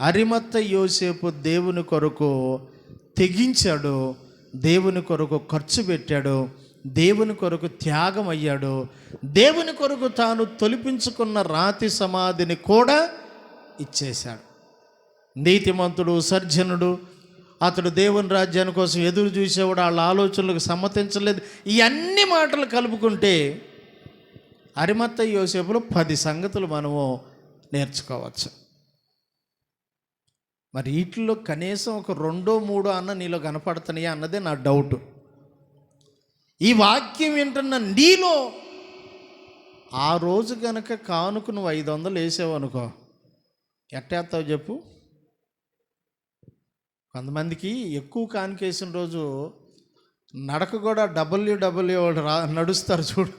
అరిమత్తయి యోసేపు దేవుని కొరకు తెగించాడు, దేవుని కొరకు ఖర్చు పెట్టాడు, దేవుని కొరకు త్యాగం అయ్యాడు, దేవుని కొరకు తాను తొలిపించుకున్న రాతి సమాధిని కూడా ఇచ్చేశాడు. నీతిమంతుడు, సర్జనుడు, అతడు దేవుని రాజ్యాని కోసం ఎదురు చూసేవాడు, వాళ్ళ ఆలోచనలకు సమ్మతించలేదు. ఈ అన్ని మాటలు కలుపుకుంటే అరిమత్తయి యోసేపులో 10 సంగతులు మనము నేర్చుకోవచ్చు. మరి వీటిలో కనీసం ఒక 2-3 అన్న నీలో కనపడుతున్నాయా అన్నదే నా డౌట్. ఈ వాక్యం వింటున్న నీలో ఆ రోజు కనుక కానుక నువ్వు 500 వేసావు అనుకో, ఎట్టేస్తావు చెప్పు? కొంతమందికి ఎక్కువ కానుకేసిన రోజు నడక కూడా డబ్ల్యూడబ్ల్యూ నడుస్తారు చూడు,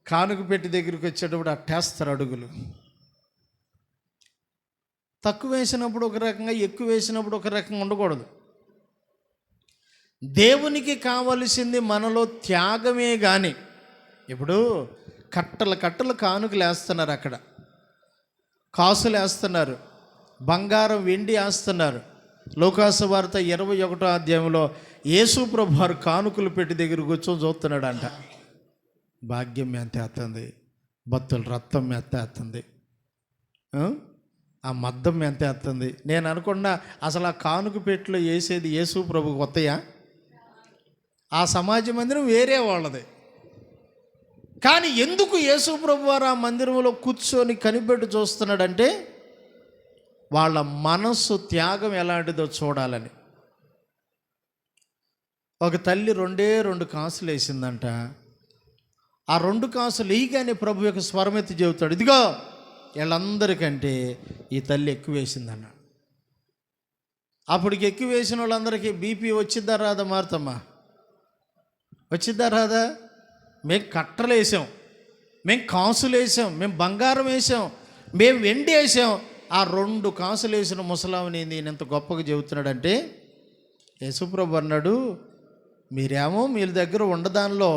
కానుక పెట్టి దగ్గరికి వచ్చేటప్పుడు అట్టేస్తారు అడుగులు. తక్కువ వేసినప్పుడు ఒక రకంగా, ఎక్కువ వేసినప్పుడు ఒక రకంగా ఉండకూడదు. దేవునికి కావలసింది మనలో త్యాగమే. కానీ ఇప్పుడు కట్టలు కట్టలు కానుకలు వేస్తున్నారు, అక్కడ కాసులు వేస్తున్నారు, బంగారం వెండి వేస్తున్నారు. లోకాసు వార్త 21వ అధ్యాయంలో యేసు ప్రభు వారు కానుకలు పెట్టి దగ్గర కూర్చొని చూస్తున్నాడంట. భాగ్యం ఎంత ఎత్తుంది, భక్తుల రక్తం ఎంత ఎత్తుంది, ఆ మద్దం ఎంత ఎత్తుంది. నేను అనుకున్నా అసలు ఆ కానుక పెట్టిలో వేసేది యేసు ప్రభు కొత్తయా? ఆ సమాజ మందిరం వేరే వాళ్ళది. కానీ ఎందుకు యేసు ప్రభు వారు ఆ మందిరంలో కూర్చొని కనిపెట్టి చూస్తున్నాడంటే వాళ్ళ మనస్సు త్యాగం ఎలాంటిదో చూడాలని. ఒక తల్లి 2 కాసులు వేసిందంట. ఆ 2 కాసులు వేయగానే ప్రభు యొక్క స్వరమెత్తి చెబుతాడు, ఇదిగో వీళ్ళందరికంటే ఈ తల్లి ఎక్కువ వేసిందన్న. అప్పటికి ఎక్కువ వేసిన వాళ్ళందరికీ బీపీ వచ్చిద్దా రాదా? మారుతమ్మా, వచ్చిద్దా రాదా? మేము కట్టలు వేసాం, మేము కాసులు వేసాం, మేము బంగారం వేసాం, మేము వెండి వేసాం. ఆ 2 కాసులు వేసిన ముసలామని నేను ఎంత గొప్పగా చెబుతున్నాడంటే, యేసుప్రభు అన్నాడు, మీరేమో మీ దగ్గర ఉండదానిలో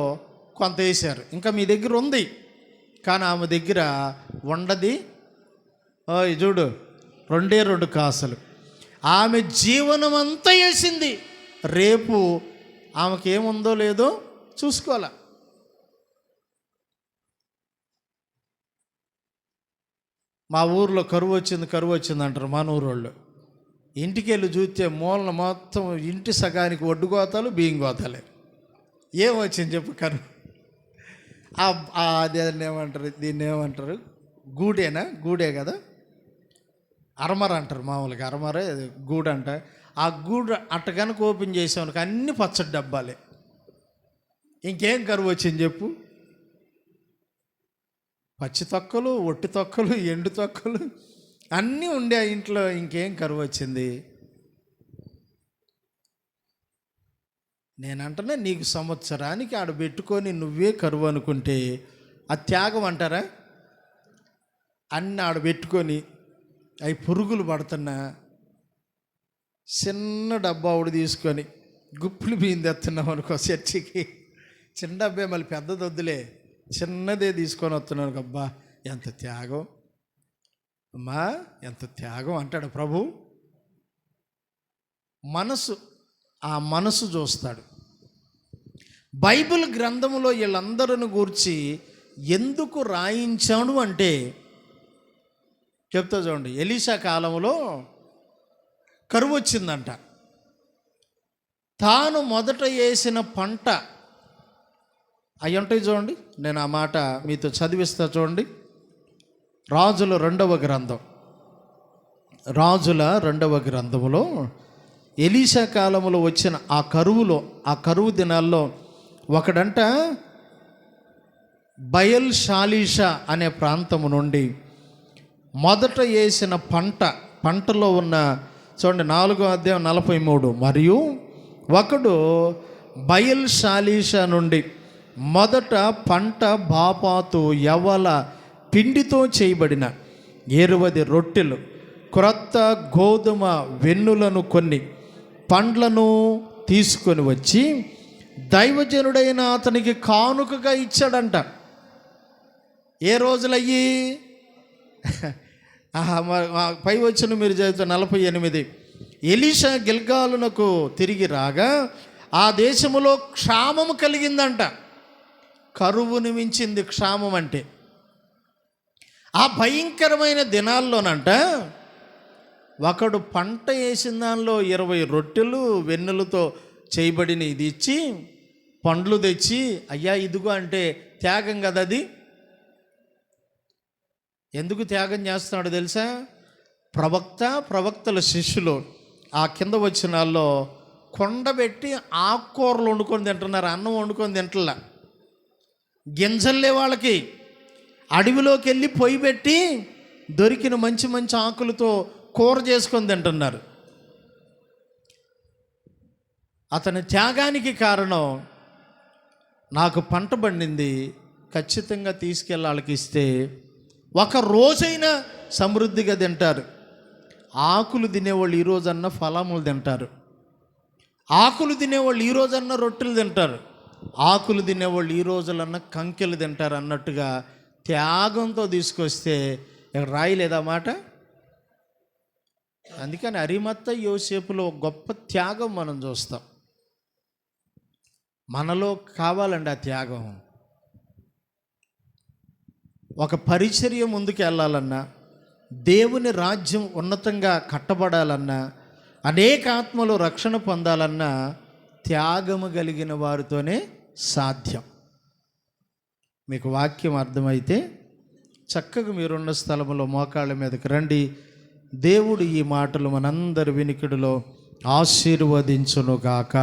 కొంత వేశారు, ఇంకా మీ దగ్గర ఉంది, కానీ ఆమె దగ్గర ఉండది చూడు 2 కాసులు. ఆమె జీవనం అంతా వేసింది, రేపు ఆమెకి ఏముందో లేదో చూసుకోవాలా. మా ఊర్లో కరువు వచ్చింది అంటారు మా ఊరు వాళ్ళు. ఇంటికి వెళ్ళి చూస్తే మూలన మొత్తం ఇంటి సగానికి ఒడ్డు గోతాలు, బియ్యం గోతాలే. ఏమొచ్చింది చెప్పు కరువు? దాన్ని ఏమంటారు, దీన్ని ఏమంటారు, గూడే కదా, అరమర అంటారు మామూలుగా. అరమరే గూడు అంట. ఆ గూడు అట్ట కనుక ఓపెన్ చేసామనుకో అన్ని పచ్చడి డబ్బాలే. ఇంకేం కరువు వచ్చింది చెప్పు? పచ్చి తొక్కలు, ఒట్టి తొక్కలు, ఎండు తొక్కలు అన్నీ ఉండే ఆ ఇంట్లో. ఇంకేం కరువు వచ్చింది? నేనంటనే నీకు సంవత్సరానికి ఆడ పెట్టుకొని నువ్వే కరువు అనుకుంటే ఆ త్యాగం అంటారా? అన్నీ ఆడ పెట్టుకొని అవి పురుగులు పడుతున్నా చిన్న డబ్బా ఒకటి తీసుకొని గుప్పులు బియ్యం తెస్తున్నాం అనుకో చర్చికి, చిన్న డబ్బే మళ్ళీ పెద్దది వద్దులే, చిన్నదే తీసుకొని వస్తున్నాను. అబ్బా ఎంత త్యాగం అమ్మా, ఎంత త్యాగం అంటాడు ప్రభు. ఆ మనసు చూస్తాడు. బైబిల్ గ్రంథంలో వీళ్ళందరిని గూర్చి ఎందుకు రాయించాడు అంటే చెప్తా చూడండి. ఎలీషా కాలంలో కరువు వచ్చిందంట. తాను మొదట వేసిన పంట అవి ఉంటాయి చూడండి. నేను ఆ మాట మీతో చదివిస్తా చూడండి. రాజుల 2వ గ్రంథములో ఎలీషా కాలంలో వచ్చిన ఆ కరువు దినాల్లో ఒకడంట బయల్ షాలీషా అనే ప్రాంతము నుండి మొదట వేసిన పంటలో ఉన్న చూడండి 4వ అధ్యాయం 43. మరియు ఒకడు బయల్ షాలీషా నుండి మొదట పంట బాపాతు యవల పిండితో చేయబడిన 20 రొట్టెలు, క్రొత్త గోధుమ వెన్నులను, కొన్ని పండ్లను తీసుకొని వచ్చి దైవజనుడైన అతనికి కానుకగా ఇచ్చాడంట. ఏ రోజులయ్యి? పై వచ్చిన మీరు చదివితే 48. ఎలీషా గిల్గాలునకు తిరిగి రాగా ఆ దేశములో క్షామము కలిగిందంట. కరువును మించింది క్షామం అంటే. ఆ భయంకరమైన దినాల్లోనంట ఒకడు పంట వేసిన దానిలో 20 రొట్టెలు వెన్నులతో చేయబడిన ఇది ఇచ్చి పండ్లు తెచ్చి, అయ్యా ఇదిగో అంటే త్యాగం కదా అది. ఎందుకు త్యాగం చేస్తున్నాడు తెలుసా? ప్రవక్తల శిష్యులు ఆ కింద వచ్చినాల్లో కొండబెట్టి ఆకుకూరలు వండుకొని తింటున్నారు, అన్నం వండుకొని తింటలా. గింజల్లే వాళ్ళకి. అడవిలోకి వెళ్ళి పొయ్యి పెట్టి దొరికిన మంచి మంచి ఆకులతో కూర చేసుకొని తింటున్నారు. అతని త్యాగానికి కారణం, నాకు పంట పండింది, ఖచ్చితంగా తీసుకెళ్ళి వాళ్ళకి ఇస్తే ఒక రోజైనా సమృద్ధిగా తింటారు. ఆకులు తినేవాళ్ళు ఈరోజన్నా ఫలములు తింటారు, ఆకులు తినేవాళ్ళు ఈరోజన్నా రొట్టెలు తింటారు, ఆకులు తినేవాళ్ళు ఈ రోజులన్నా కంకెలు తింటారు అన్నట్టుగా త్యాగంతో తీసుకొస్తే ఇక్కడ రాయలేదా మాట? అందుకని అరిమత్త యోసేపులో గొప్ప త్యాగం మనం చూస్తాం. మనలో కావాలండి ఆ త్యాగం. ఒక పరిచర్య ముందుకు వెళ్ళాలన్నా, దేవుని రాజ్యం ఉన్నతంగా కట్టబడాలన్నా, అనేక ఆత్మలు రక్షణ పొందాలన్నా త్యాగము కలిగిన వారితోనే సాధ్యం. మీకు వాక్యం అర్థమైతే చక్కగా మీరున్న స్థలంలో మోకాళ్ళ మీదకి రండి. దేవుడు ఈ మాటలు మనందరి వినికిడిలో ఆశీర్వదించునుగాక.